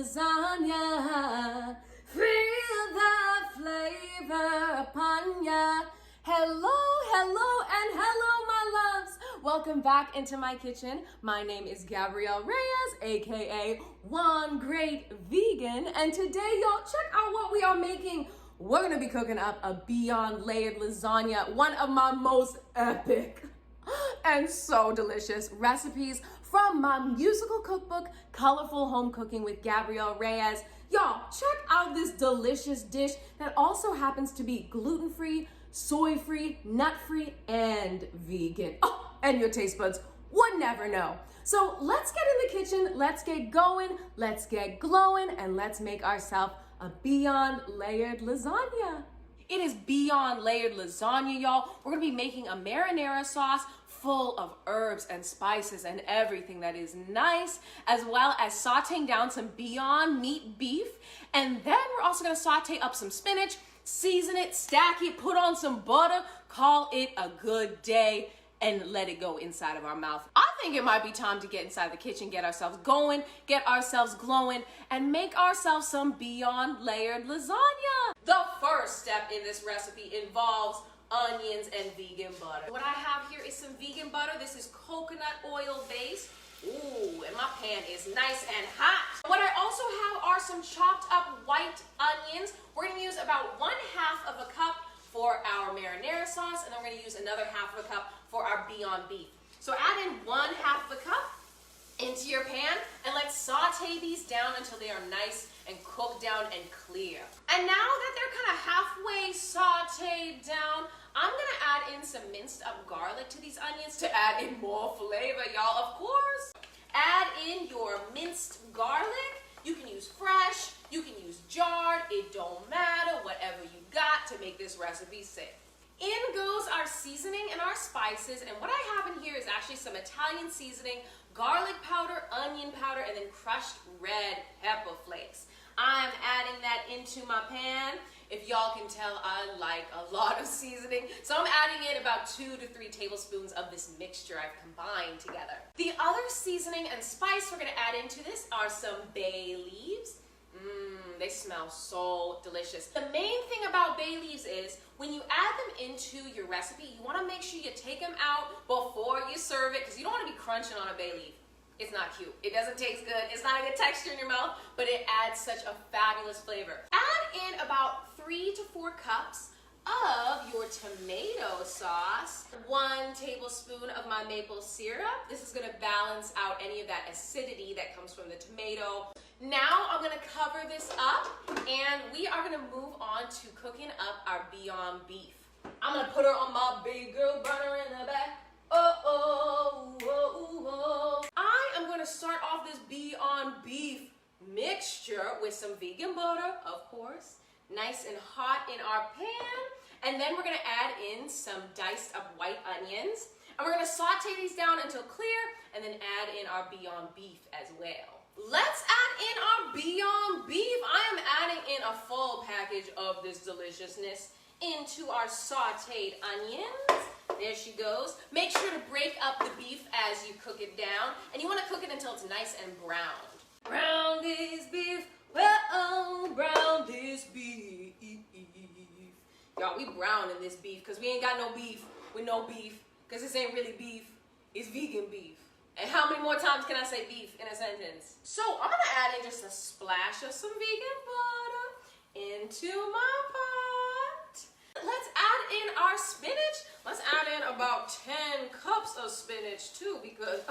lasagna. Feel the flavor upon ya. Hello, and hello, my loves. Welcome back into my kitchen. My name is Gabrielle Reyes, aka One Great Vegan, and today, y'all, check out what we are making. We're gonna be cooking up a Beyond Layered Lasagna, one of my most epic and so delicious recipes from my musical cookbook, Colorful Home Cooking with Gabrielle Reyes. Y'all, check out this delicious dish that also happens to be gluten-free, soy-free, nut-free, and vegan. Oh, and your taste buds would never know. So let's get in the kitchen, let's get going, let's get glowing, and let's make ourselves a Beyond Layered Lasagna. It is Beyond Layered Lasagna, y'all. We're gonna be making a marinara sauce full of herbs and spices and everything that is nice, as well as sauteing down some Beyond Meat beef. And then we're also gonna saute up some spinach, season it, stack it, put on some butter, call it a good day, and let it go inside of our mouth. I think it might be time to get inside the kitchen, get ourselves going, get ourselves glowing, and make ourselves some Beyond Layered Lasagna. The first step in this recipe involves onions and vegan butter. What I have here is some vegan butter. This is coconut oil based. Ooh, and my pan is nice and hot. What I also have are some chopped up white onions. We're gonna use about 1/2 of a cup for our marinara sauce, and then we're gonna use another 1/2 of a cup for our Beyond beef. So add in 1/2 of a cup into your pan, and let's saute these down until they are nice and cooked down and clear. And now that they're kind of halfway sauteed down, I'm gonna add in some minced up garlic to these onions to add in more flavor, y'all, of course. Add in your minced garlic. You can use fresh, you can use jarred, it don't matter, whatever you got to make this recipe sick. In goes our seasoning and our spices, and what I have in here is actually some Italian seasoning, garlic powder, onion powder, and then crushed red pepper flakes. I'm adding that into my pan. If y'all can tell, I like a lot of seasoning, so I'm adding in about 2 to 3 tablespoons of this mixture I've combined together. The other seasoning and spice we're gonna add into this are some bay leaves. They smell so delicious. The main thing about bay leaves is when you add them into your recipe, you wanna make sure you take them out before you serve it, because you don't wanna be crunching on a bay leaf. It's not cute. It doesn't taste good. It's not a good texture in your mouth, but it adds such a fabulous flavor. Add in about 3 to 4 cups of your tomato sauce, 1 tablespoon of my maple syrup. This is gonna balance out any of that acidity that comes from the tomato. Now I'm gonna cover this up, and we are gonna move on to cooking up our Beyond beef. I'm gonna put her on my big girl burner in the back. I am gonna start off this Beyond beef mixture with some vegan butter, of course, nice and hot in our pan. And then we're gonna add in some diced up white onions. And we're gonna saute these down until clear, and then add in our Beyond beef as well. Let's add in our Beyond beef. I am adding in a full package of this deliciousness into our sauteed onions. There she goes. Make sure to break up the beef as you cook it down, and you wanna cook it until it's nice and browned. Brown this beef, well, brown this beef. Y'all, we browning this beef because we ain't got no beef with no beef, because this ain't really beef, it's vegan beef. And how many more times can I say beef in a sentence? So I'm gonna add in just a splash of some vegan butter into my pot. Let's add in our spinach. Let's add in about 10 cups of spinach too, because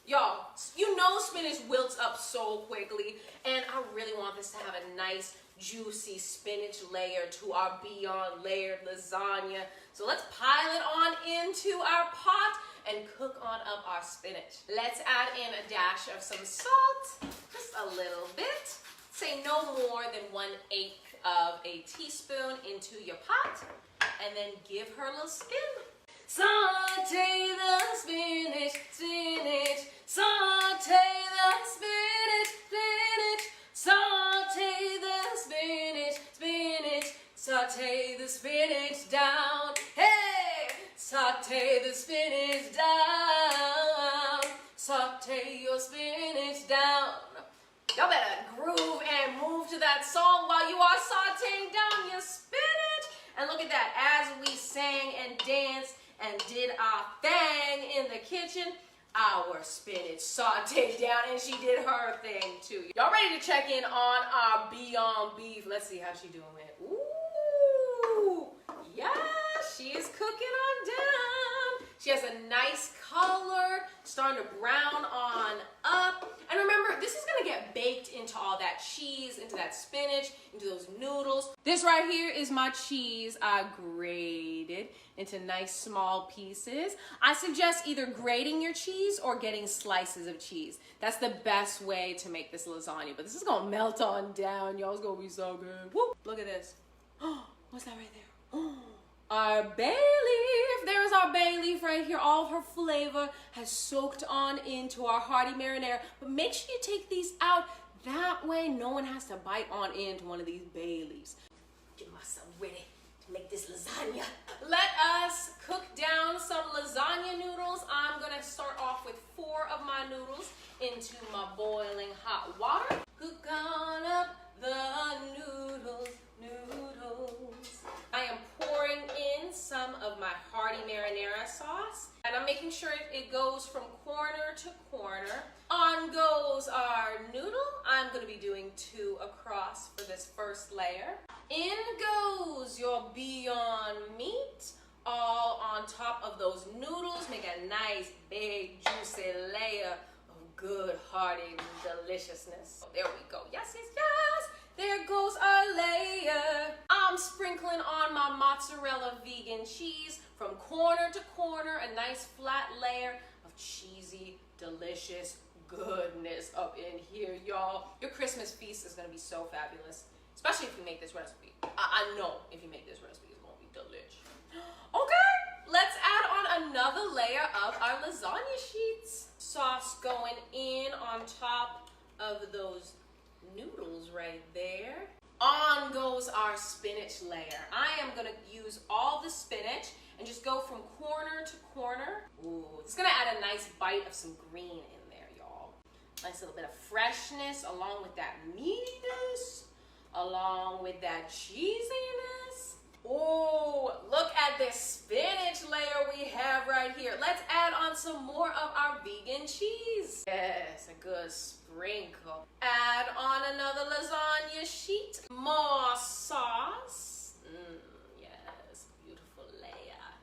y'all, you know spinach wilts up so quickly, and I really want this to have a nice juicy spinach layer to our Beyond Layered Lasagna. So let's pile it on into our pot and cook on up our spinach. Let's add in a dash of some salt, just a little bit. Say no more than 1/8 of a teaspoon into your pot, and then give her a little spin. Saute the spinach, spinach, saute the spinach, spinach, saute the spinach, spinach, saute the spinach down. Hey! Saute the spinach down. Saute your spinach down. Y'all better groove to that song while you are sauteing down your spinach. And look at that, as we sang and danced and did our thing in the kitchen, our spinach sauteed down and she did her thing too. Y'all ready to check in on our Beyond Beef? Let's see how she doing it. Ooh, yeah, she is cooking on down. She has a nice color, starting to brown on up. And remember, this is gonna get baked into all that cheese, into that spinach, into those noodles. This right here is my cheese I grated into nice small pieces. I suggest either grating your cheese or getting slices of cheese. That's the best way to make this lasagna. But this is gonna melt on down, y'all. It's gonna be so good. Woo! Look at this. What's that right there? Our bay leaf. There's our bay leaf right here. All of her flavor has soaked on into our hearty marinara. But make sure you take these out. That way no one has to bite on into one of these bay leaves. Get myself ready to make this lasagna. Let us cook down some lasagna noodles. I'm gonna start off with 4 of my noodles into my boiling hot water. Cook on up the noodles. I am pouring in some of my hearty marinara sauce, and I'm making sure it goes from corner to corner. On goes our noodle. I'm going to be doing 2 across for this first layer. In goes your Beyond meat, all on top of those noodles. Make a nice big juicy layer of good hearty deliciousness. There we go. Yes, yes, yes. There goes our layer. I'm sprinkling on my mozzarella vegan cheese from corner to corner, a nice flat layer of cheesy, delicious goodness up in here, y'all. Your Christmas feast is gonna be so fabulous, especially if you make this recipe. I know if you make this recipe, it's gonna be delicious. Okay, let's add on another layer of our lasagna sheets. Sauce going in on top of those noodles right there. On goes our spinach layer. I am gonna use all the spinach and just go from corner to corner. Ooh, it's gonna add a nice bite of some green in there, y'all. Nice little bit of freshness along with that meatiness, along with that cheesiness. Oh, look at this spinach layer we have right here. Let's add on some more of our vegan cheese. Yes, a good sprinkle. Add on another lasagna sheet. More sauce. Yes, beautiful layer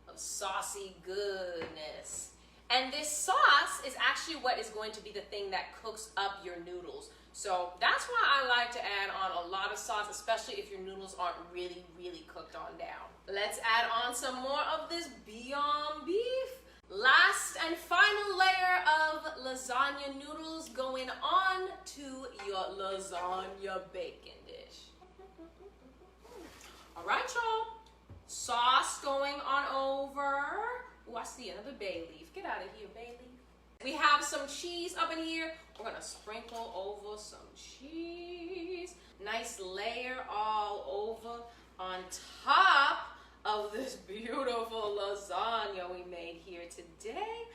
of saucy goodness. And this sauce is actually what is going to be the thing that cooks up your noodles. So that's why I like to add on a lot of sauce, especially if your noodles aren't really, really cooked on down. Let's add on some more of this Beyond Beef. Last and final layer of lasagna noodles going on to your lasagna bacon dish. All right, y'all. Sauce going on over. Oh, I see another bay leaf. Get out of here, bay leaf. We have some cheese up in here. We're gonna sprinkle over some cheese. Nice layer all over on top of this beautiful lasagna we made here today.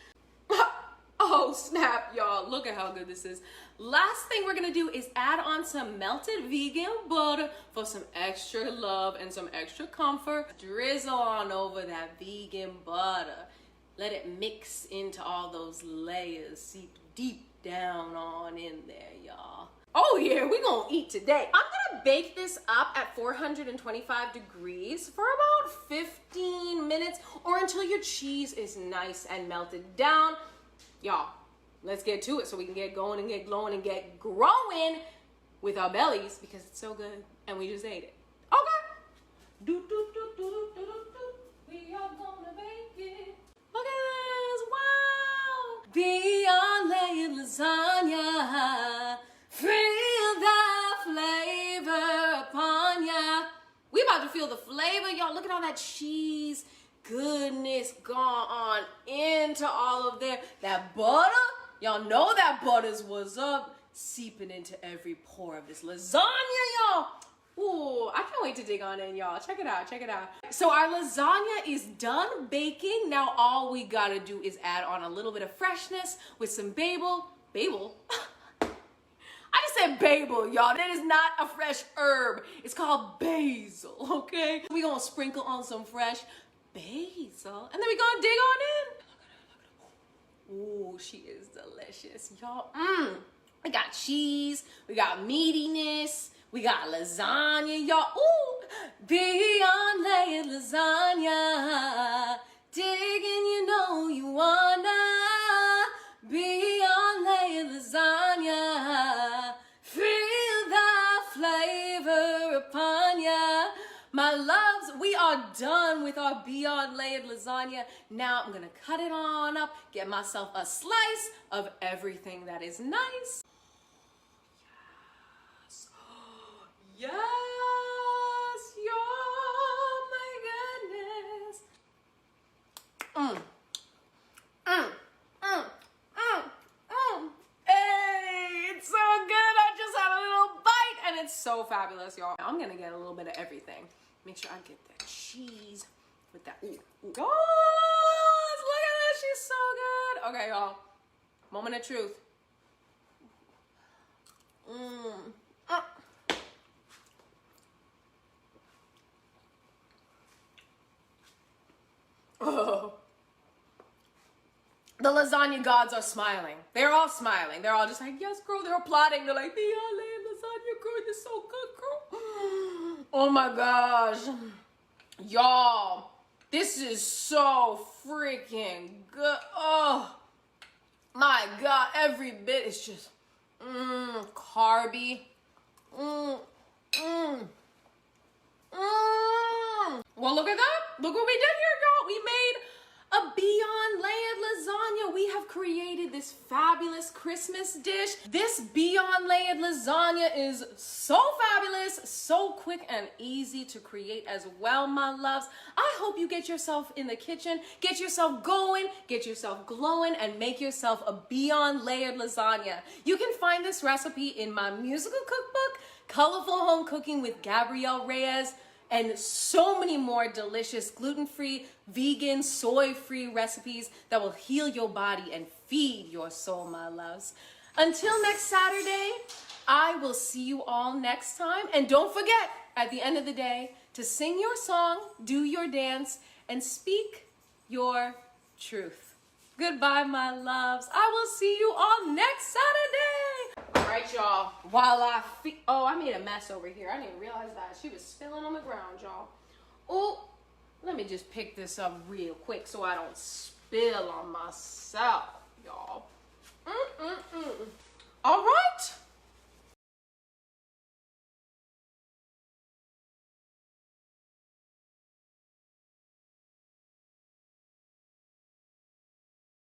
Oh snap, y'all, look at how good this is. Last thing we're gonna do is add on some melted vegan butter for some extra love and some extra comfort. Drizzle on over that vegan butter. Let it mix into all those layers, seep deep down on in there, y'all. Oh yeah, we're gonna eat today. I'm gonna bake this up at 425 degrees for about 15 minutes or until your cheese is nice and melted down. Y'all, let's get to it so we can get going and get glowing and get growing with our bellies because it's so good and we just ate it. Okay. Do, do, do, do, do, do, do. We are gonna bake it. Look at this, wow! Beyond Layered Lasagna, feel the flavor upon ya. We about to feel the flavor, y'all. Look at all that cheese goodness gone on into all of there. That butter, y'all know that butter's what's up, seeping into every pore of this lasagna, y'all. Ooh, I can't wait to dig on in, y'all. Check it out, check it out. So our lasagna is done baking. Now all we gotta do is add on a little bit of freshness with some Basil. I just said Babel, y'all. That is not a fresh herb. It's called basil, okay? We're gonna sprinkle on some fresh basil, and then we're gonna dig on in. Ooh, she is delicious, y'all. We got cheese, we got meatiness, we got lasagna, y'all. Ooh, beyond layered lasagna. Digging, you know you wanna. Beyond layered lasagna. Feel the flavor upon ya. My loves, we are done with our Beyond Layered Lasagna. Now I'm gonna cut it on up, get myself a slice of everything that is nice. Yes. Yes, oh my goodness. Hey, it's so good. I just had a little bite and it's so fabulous, y'all. I'm gonna get a little bit of everything. Make sure I get that cheese with that. Ooh, ooh. Oh, look at that. She's so good. Okay, y'all. Moment of truth. Oh. The lasagna gods are smiling. They're all smiling. They're all just like, yes, girl. They're applauding. They're like, Beyond Layered Lasagna, girl. You're so good, girl. Oh my gosh. Y'all, this is so freaking good. Oh my God. Every bit is just carby. Well, look at that. Look what we did here, y'all. We made a Beyond Layered Lasagna. We have created this fabulous Christmas dish. This Beyond Layered Lasagna is so fabulous, so quick and easy to create as well, my loves. I hope you get yourself in the kitchen, get yourself going, get yourself glowing, and make yourself a Beyond Layered Lasagna. You can find this recipe in my musical cookbook, Colorful Home Cooking with Gabrielle Reyes, and so many more delicious gluten-free, vegan, soy-free recipes that will heal your body and feed your soul, my loves. Until next Saturday, I will see you all next time. And don't forget, at the end of the day, to sing your song, do your dance, and speak your truth. Goodbye, my loves. I will see you all next Saturday. All right, y'all. While I made a mess over here. I didn't realize that. She was spilling on the ground, y'all. Oh, let me just pick this up real quick so I don't spill on myself, y'all. All right.